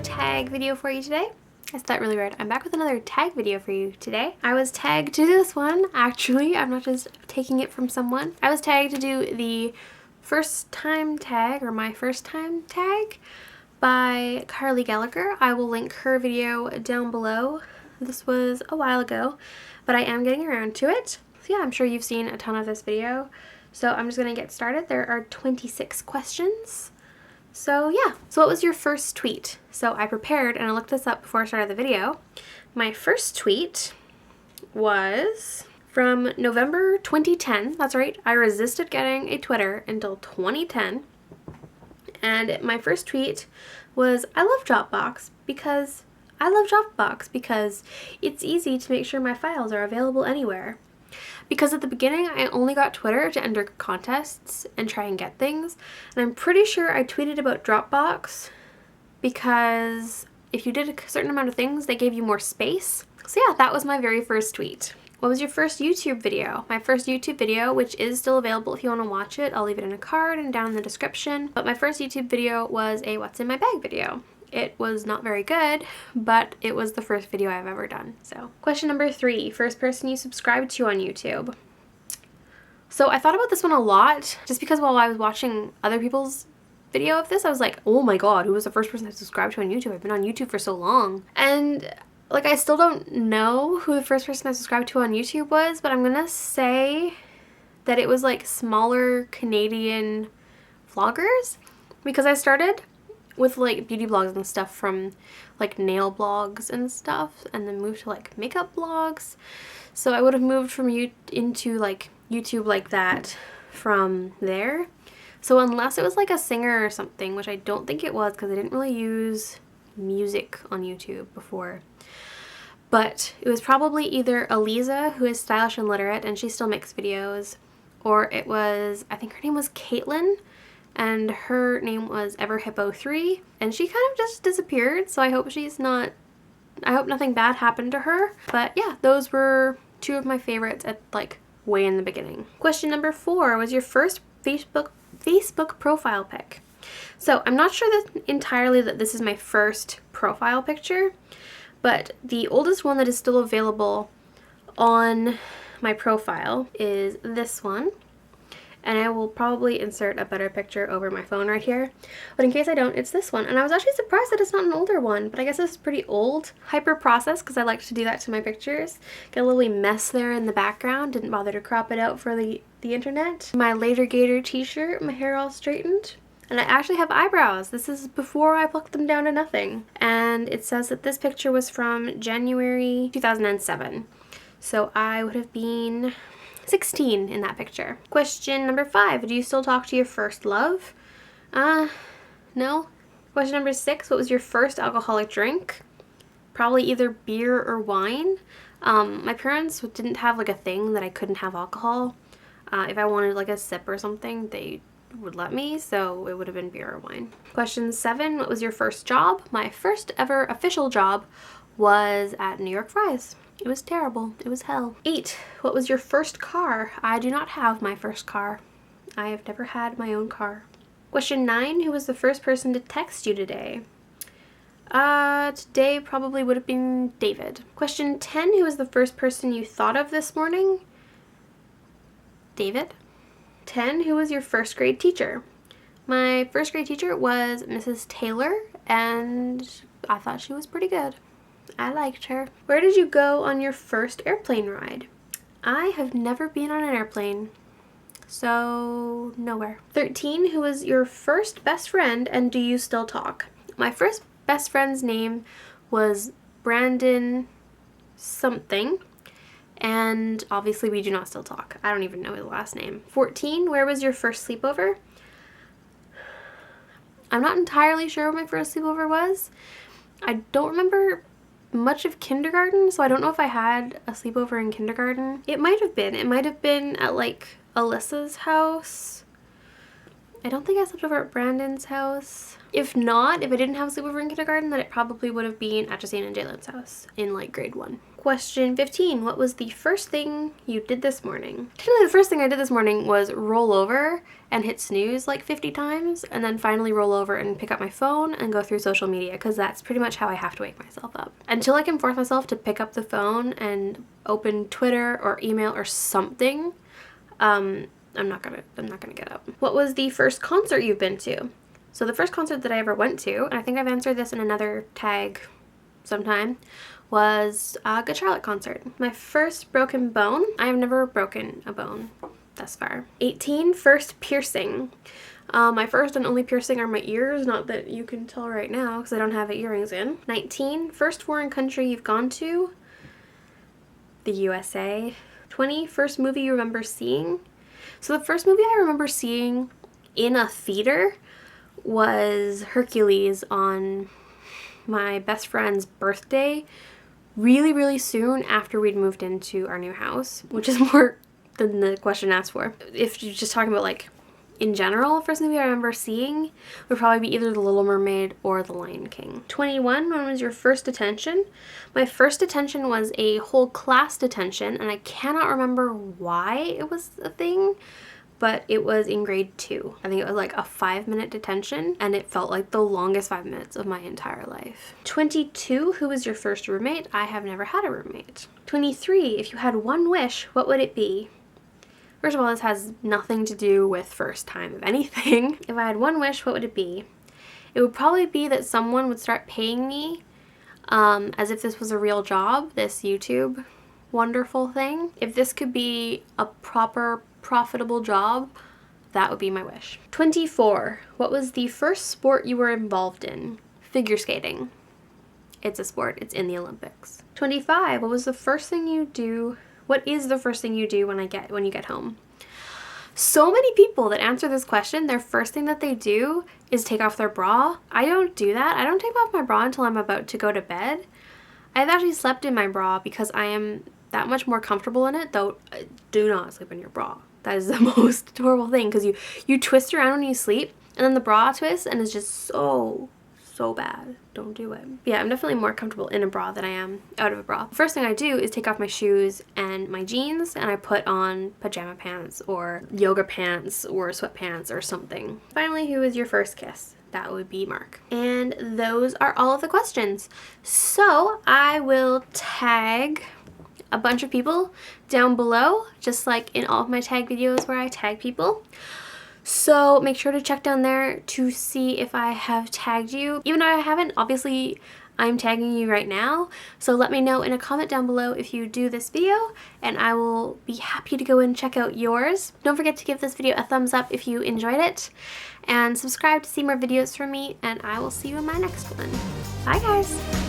tag video for you today. I said that really weird. I'm back with another tag video for you today. I was tagged to this one, actually. I'm not just taking it from someone. I was tagged to do the first time tag, or my first time tag, by Carly Gallagher. I will link her video down below. This was a while ago, but I am getting around to it. So yeah, I'm sure you've seen a ton of this video. So I'm just gonna get started. There are 26 questions. So yeah, so what was your first tweet? So I prepared and I looked this up before I started the video. My first tweet was from November 2010. That's right, I resisted getting a Twitter until 2010. And my first tweet was, I love Dropbox because it's easy to make sure my files are available anywhere. Because at the beginning, I only got Twitter to enter contests and try and get things. And I'm pretty sure I tweeted about Dropbox because if you did a certain amount of things, they gave you more space. So yeah, that was my very first tweet. What was your first YouTube video? My first YouTube video, which is still available if you want to watch it, I'll leave it in a card and down in the description. But my first YouTube video was a what's in my bag video. It was not very good, but it was the first video I've ever done. So, question number 3, first person you subscribed to on YouTube. So I thought about this one a lot, just because while I was watching other people's video of this, I was like, oh my god, who was the first person I subscribed to on YouTube? I've been on YouTube for so long. And like, I still don't know who the first person I subscribed to on YouTube was, but I'm gonna say that it was like smaller Canadian vloggers, because I started with like beauty blogs and stuff from like nail blogs and stuff, and then moved to like makeup blogs. So I would have moved from into like YouTube like that from there. So unless it was like a singer or something, which I don't think it was because I didn't really use music on YouTube before. But it was probably either Aliza, who is stylish and literate and she still makes videos, or it was, I think her name was Caitlin, and her name was EverHippo3, and she kind of just disappeared, so I hope nothing bad happened to her. But yeah, those were 2 of my favorites at like way in the beginning. Question number 4 was your first Facebook profile pic. So I'm not sure that entirely that this is my first profile picture, but the oldest one that is still available on my profile is this one. And I will probably insert a better picture over my phone right here. But in case I don't, it's this one. And I was actually surprised that it's not an older one, but I guess it's pretty old. Hyper processed, because I like to do that to my pictures. Get a little mess there in the background. Didn't bother to crop it out for the internet. My Later Gator t-shirt, my hair all straightened. And I actually have eyebrows. This is before I plucked them down to nothing. And it says that this picture was from January 2007. So I would have been 16 in that picture. Question number 5. Do you still talk to your first love? No. Question number 6. What was your first alcoholic drink? Probably either beer or wine. My parents didn't have like a thing that I couldn't have alcohol. If I wanted like a sip or something, they would let me, so it would have been beer or wine. Question 7. What was your first job? My first ever official job was at New York Fries. It was terrible. It was hell. 8. What was your first car? I do not have my first car. I have never had my own car. Question 9. Who was the first person to text you today? Today probably would have been David. Question 10. Who was the first person you thought of this morning? David. 10. Who was your first grade teacher? My first grade teacher was Mrs. Taylor, and I thought she was pretty good. I liked her. Where did you go on your first airplane ride? I have never been on an airplane, so nowhere. 13. Who was your first best friend, and do you still talk? My first best friend's name was Brandon something, and obviously we do not still talk. I don't even know his last name. 14. Where was your first sleepover? I'm not entirely sure what my first sleepover was. I don't remember much of kindergarten, so I don't know if I had a sleepover in kindergarten. It might have been at like Alyssa's house. I don't think I slept over at Brandon's house. If not, if I didn't have a sleepover in kindergarten, then it probably would have been at Justine and Jalen's house in like grade 1. Question 15. What was the first thing you did this morning? Technically, the first thing I did this morning was roll over and hit snooze like 50 times, and then finally roll over and pick up my phone and go through social media, because that's pretty much how I have to wake myself up. Until I can force myself to pick up the phone and open Twitter or email or something, I'm not gonna get up. What was the first concert you've been to? So the first concert that I ever went to, and I think I've answered this in another tag sometime, was a Good Charlotte concert. My first broken bone. I have never broken a bone thus far. 18. First piercing. My first and only piercing are my ears, not that you can tell right now because I don't have earrings in. 19. First foreign country you've gone to. The USA. 20. First movie you remember seeing. So the first movie I remember seeing in a theater was Hercules on my best friend's birthday, really soon after we'd moved into our new house, which is more than the question asked for. If you're just talking about like in general, first movie I remember seeing would probably be either The Little Mermaid or The Lion King. 21. When was your first detention? My first detention was a whole class detention, and I cannot remember why it was a thing, but it was in grade 2. I think it was like a 5-minute detention, and it felt like the longest 5 minutes of my entire life. 22. Who was your first roommate? I have never had a roommate. 23. If you had one wish, what would it be? First of all, this has nothing to do with first time of anything. If I had one wish, what would it be? It would probably be that someone would start paying me as if this was a real job, this YouTube wonderful thing. If this could be a proper profitable job, that would be my wish. 24. What was the first sport you were involved in? Figure skating. It's a sport. It's in the Olympics. 25. What was the first thing you do? What is the first thing you do when you get home? So many people that answer this question, their first thing that they do is take off their bra. I don't do that. I don't take off my bra until I'm about to go to bed. I've actually slept in my bra because I am that much more comfortable in it, though do not sleep in your bra. That is the most horrible thing, because you twist around when you sleep, and then the bra twists, and it's just so bad. Don't do it. Yeah, I'm definitely more comfortable in a bra than I am out of a bra. The first thing I do is take off my shoes and my jeans, and I put on pajama pants or yoga pants or sweatpants or something. Finally, who was your first kiss? That would be Mark. And those are all of the questions. So I will tag a bunch of people down below, just like in all of my tag videos where I tag people. So make sure to check down there to see if I have tagged you. Even though I haven't, obviously I'm tagging you right now. So let me know in a comment down below if you do this video, and I will be happy to go and check out yours. Don't forget to give this video a thumbs up if you enjoyed it, and subscribe to see more videos from me, and I will see you in my next one. Bye guys!